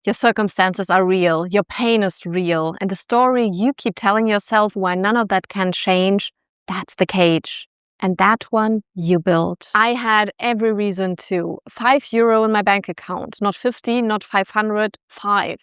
Your circumstances are real, your pain is real, and the story you keep telling yourself why none of that can change, that's the cage. And that one you built. I had every reason to. €5 in my bank account, not 50, not 500, 5.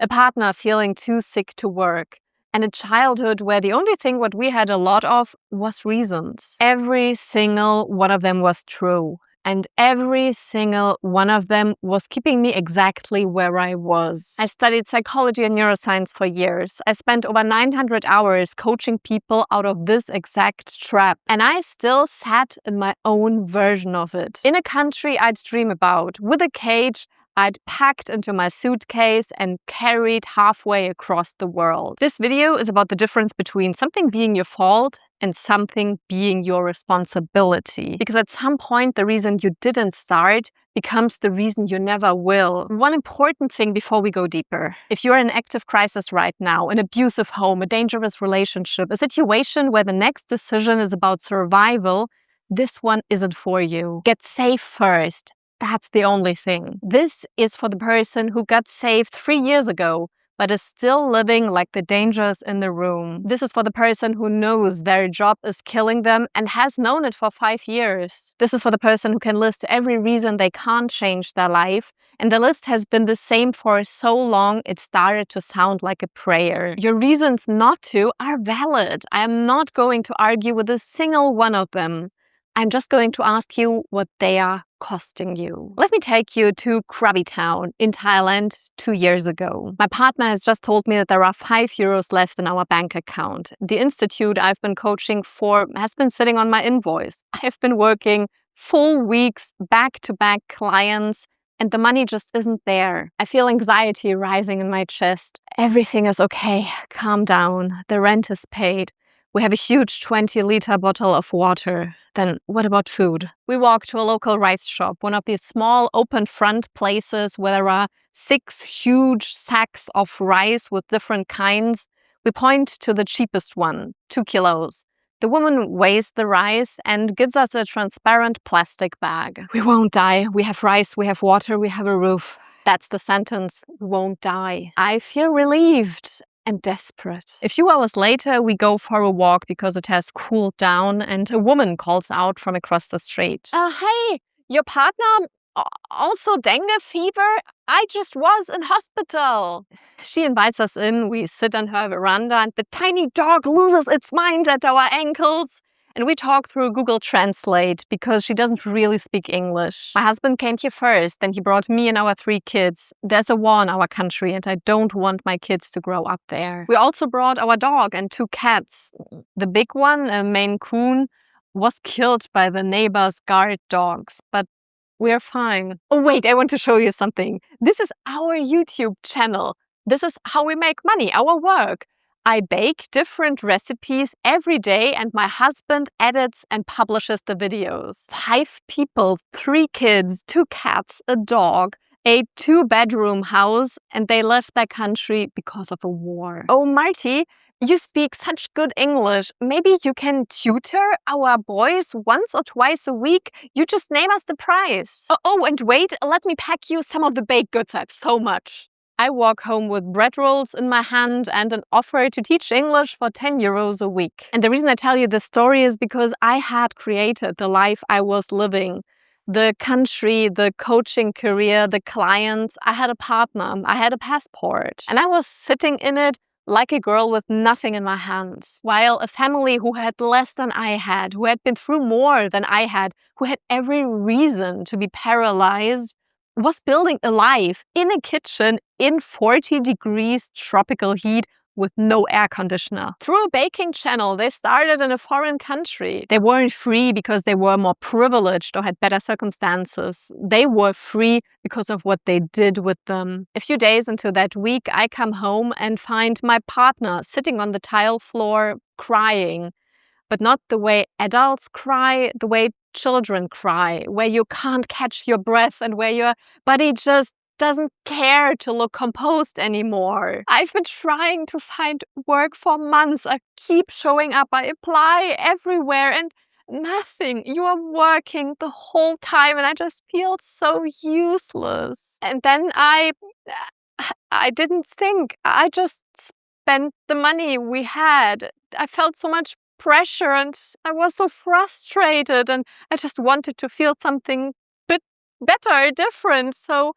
A partner feeling too sick to work. And a childhood where the only thing what we had a lot of was reasons. Every single one of them was true. And every single one of them was keeping me exactly where I was. I studied psychology and neuroscience for years. I spent over 900 hours coaching people out of this exact trap. And I still sat in my own version of it. In a country I'd dream about, with a cage I'd packed into my suitcase and carried halfway across the world. This video is about the difference between something being your fault and something being your responsibility. Because at some point, the reason you didn't start becomes the reason you never will. One important thing before we go deeper. If you're in an active crisis right now, an abusive home, a dangerous relationship, a situation where the next decision is about survival, this one isn't for you. Get safe first. That's the only thing. This is for the person who got saved 3 years ago, but is still living like the dangers in the room. This is for the person who knows their job is killing them and has known it for 5 years. This is for the person who can list every reason they can't change their life, and the list has been the same for so long it started to sound like a prayer. Your reasons not to are valid. I am not going to argue with a single one of them. I'm just going to ask you what they are costing you. Let me take you to Krabi Town in Thailand 2 years ago. My partner has just told me that there are €5 left in our bank account. The institute I've been coaching for has been sitting on my invoice. I've been working full weeks, back-to-back clients, and the money just isn't there. I feel anxiety rising in my chest. Everything is okay. Calm down. The rent is paid. We have a huge 20-liter bottle of water. Then what about food? We walk to a local rice shop, one of these small open front places where there are 6 huge sacks of rice with different kinds. We point to the cheapest one, 2 kilos. The woman weighs the rice and gives us a transparent plastic bag. We won't die. We have rice, we have water, we have a roof. That's the sentence. We won't die. I feel relieved and desperate. A few hours later, we go for a walk because it has cooled down and a woman calls out from across the street. Hey, your partner also dengue fever? I just was in hospital. She invites us in, we sit on her veranda and the tiny dog loses its mind at our ankles. And we talk through Google Translate because she doesn't really speak English. My husband came here first, then he brought me and our 3 kids. There's a war in our country and I don't want my kids to grow up there. We also brought our dog and 2 cats. The big one, a Maine Coon, was killed by the neighbor's guard dogs, but we're fine. Oh wait, I want to show you something. This is our YouTube channel. This is how we make money, our work. I bake different recipes every day and my husband edits and publishes the videos. 5 people, 3 kids, 2 cats, a dog, a 2-bedroom house, and they left their country because of a war. Oh, Marty, you speak such good English. Maybe you can tutor our boys once or twice a week. You just name us the price. Oh, and wait, let me pack you some of the baked goods. I have so much. I walk home with bread rolls in my hand and an offer to teach English for €10 a week. And the reason I tell you this story is because I had created the life I was living. The country, the coaching career, the clients. I had a partner, I had a passport. And I was sitting in it like a girl with nothing in my hands. While a family who had less than I had, who had been through more than I had, who had every reason to be paralyzed, was building a life in a kitchen in 40 degrees tropical heat with no air conditioner. Through a baking channel, they started in a foreign country. They weren't free because they were more privileged or had better circumstances. They were free because of what they did with them. A few days into that week, I come home and find my partner sitting on the tile floor crying. But not the way adults cry, the way children cry, where you can't catch your breath and where your body just doesn't care to look composed anymore. I've been trying to find work for months. I keep showing up. I apply everywhere and nothing. You are working the whole time and I just feel so useless. And then I I didn't think. I just spent the money we had. I felt so much pressure and I was so frustrated and I just wanted to feel something bit better, different. So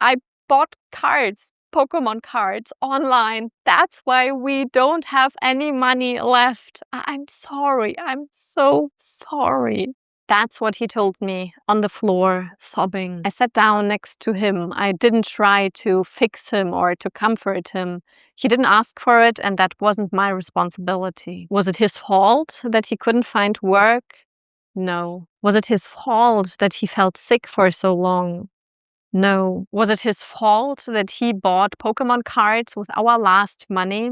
I bought cards, Pokemon cards online. That's why we don't have any money left. I'm sorry. I'm so sorry. That's what he told me on the floor, sobbing. I sat down next to him. I didn't try to fix him or to comfort him. He didn't ask for it, and that wasn't my responsibility. Was it his fault that he couldn't find work? No. Was it his fault that he felt sick for so long? No. Was it his fault that he bought Pokemon cards with our last money?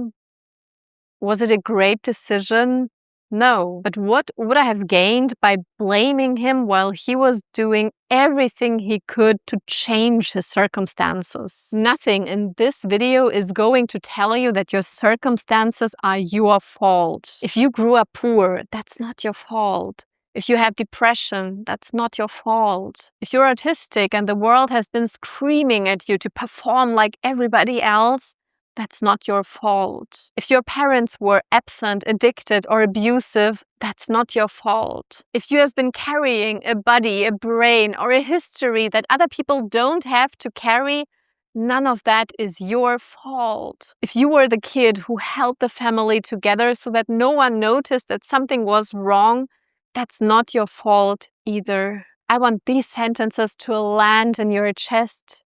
Was it a great decision? No. But what would I have gained by blaming him while he was doing everything he could to change his circumstances? Nothing in this video is going to tell you that your circumstances are your fault. If you grew up poor, that's not your fault. If you have depression, that's not your fault. If you're autistic and the world has been screaming at you to perform like everybody else, that's not your fault. If your parents were absent, addicted, or abusive, that's not your fault. If you have been carrying a body, a brain, or a history that other people don't have to carry, none of that is your fault. If you were the kid who held the family together so that no one noticed that something was wrong, that's not your fault either. I want these sentences to land in your chest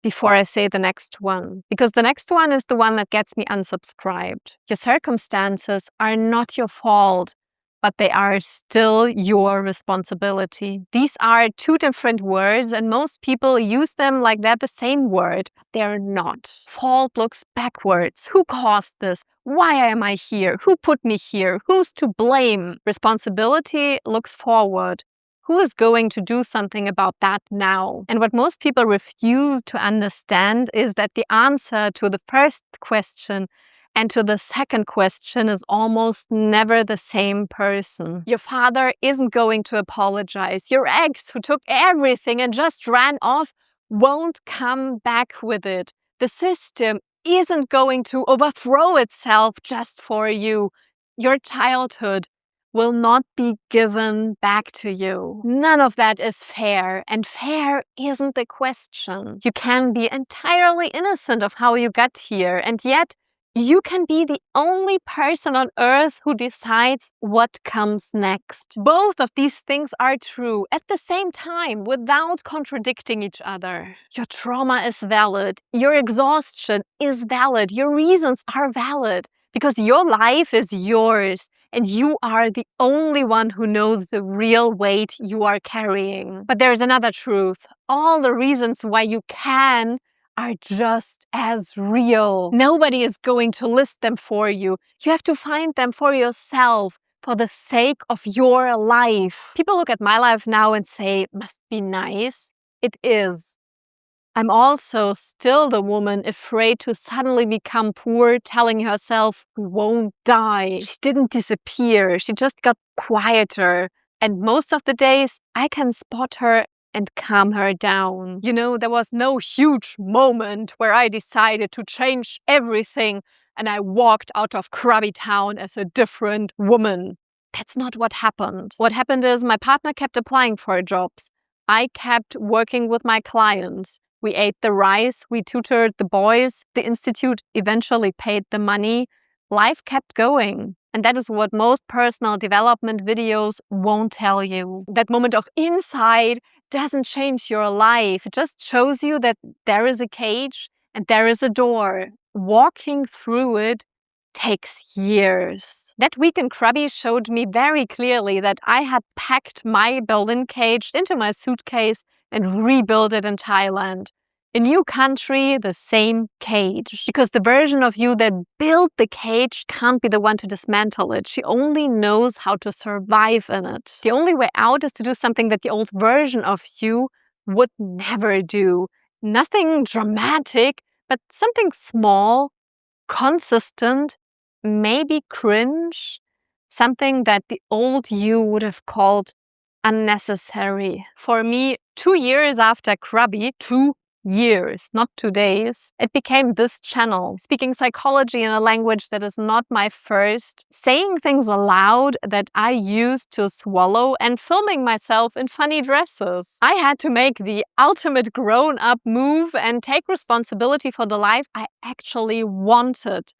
before I say the next one, because the next one is the one that gets me unsubscribed. Your circumstances are not your fault, but they are still your responsibility. These are two different words, and most people use them like they're the same word, but they're not. Fault looks backwards. Who caused this? Why am I here? Who put me here? Who's to blame? Responsibility looks forward. Who is going to do something about that now? And what most people refuse to understand is that the answer to the first question and to the second question is almost never the same person. Your father isn't going to apologize. Your ex, who took everything and just ran off, won't come back with it. The system isn't going to overthrow itself just for you. Your childhood will not be given back to you. None of that is fair, and fair isn't the question. You can be entirely innocent of how you got here, and yet you can be the only person on earth who decides what comes next. Both of these things are true at the same time without contradicting each other. Your trauma is valid. Your exhaustion is valid. Your reasons are valid because your life is yours and you are the only one who knows the real weight you are carrying. But there's another truth. All the reasons why you can are just as real. Nobody is going to list them for you. You have to find them for yourself, for the sake of your life. People look at my life now and say, must be nice. It is. I'm also still the woman afraid to suddenly become poor, telling herself, we won't die. She didn't disappear. She just got quieter. And most of the days, I can spot her and calm her down. You know, there was no huge moment where I decided to change everything and I walked out of Krabby Town as a different woman. That's not what happened. What happened is my partner kept applying for jobs. I kept working with my clients. We ate the rice, we tutored the boys, the institute eventually paid the money. Life kept going. And that is what most personal development videos won't tell you. That moment of insight doesn't change your life. It just shows you that there is a cage and there is a door. Walking through it takes years. That week in Krabi showed me very clearly that I had packed my Berlin cage into my suitcase and rebuilt it in Thailand. A new country, the same cage. Because the version of you that built the cage can't be the one to dismantle it. She only knows how to survive in it. The only way out is to do something that the old version of you would never do. Nothing dramatic, but something small, consistent, maybe cringe. Something that the old you would have called unnecessary. For me, 2 years after Krabi, 2 years, not 2 days, it became this channel, speaking psychology in a language that is not my first, saying things aloud that I used to swallow, and filming myself in funny dresses. I had to make the ultimate grown-up move and take responsibility for the life I actually wanted,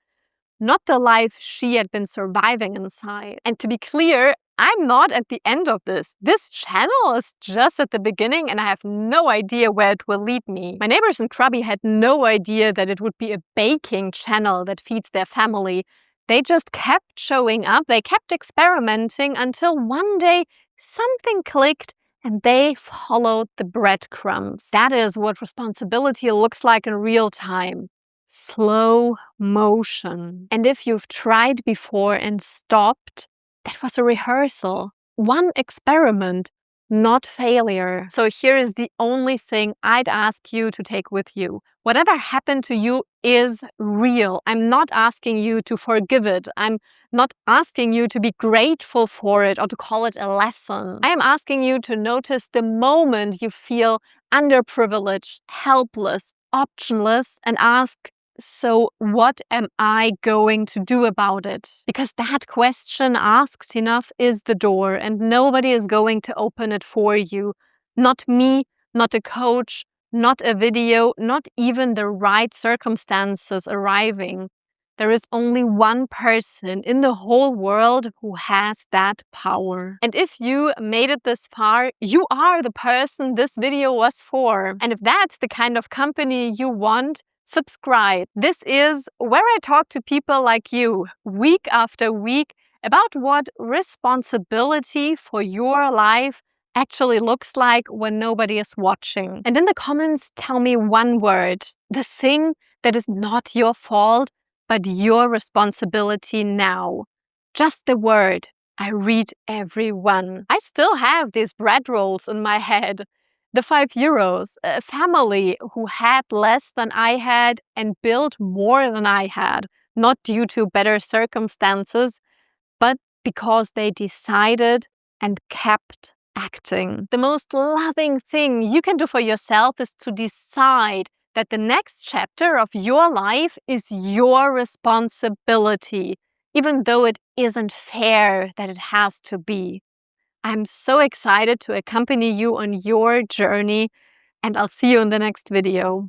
not the life she had been surviving inside. And to be clear, I'm not at the end of this. This channel is just at the beginning and I have no idea where it will lead me. My neighbors in Krabi had no idea that it would be a baking channel that feeds their family. They just kept showing up, they kept experimenting until one day something clicked and they followed the breadcrumbs. That is what responsibility looks like in real time. Slow motion. And if you've tried before and stopped, that was a rehearsal. One experiment, not failure. So here is the only thing I'd ask you to take with you. Whatever happened to you is real. I'm not asking you to forgive it. I'm not asking you to be grateful for it or to call it a lesson. I am asking you to notice the moment you feel underprivileged, helpless, optionless, and ask, so what am I going to do about it? Because that question asked enough is the door and nobody is going to open it for you. Not me, not a coach, not a video, not even the right circumstances arriving. There is only one person in the whole world who has that power. And if you made it this far, you are the person this video was for. And if that's the kind of company you want, subscribe. This is where I talk to people like you week after week about what responsibility for your life actually looks like when nobody is watching. And in the comments, tell me one word, the thing that is not your fault, but your responsibility now. Just the word. I read every one. I still have these bread rolls in my head. The €5, a family who had less than I had and built more than I had, not due to better circumstances, but because they decided and kept acting. The most loving thing you can do for yourself is to decide that the next chapter of your life is your responsibility, even though it isn't fair that it has to be. I'm so excited to accompany you on your journey, and I'll see you in the next video.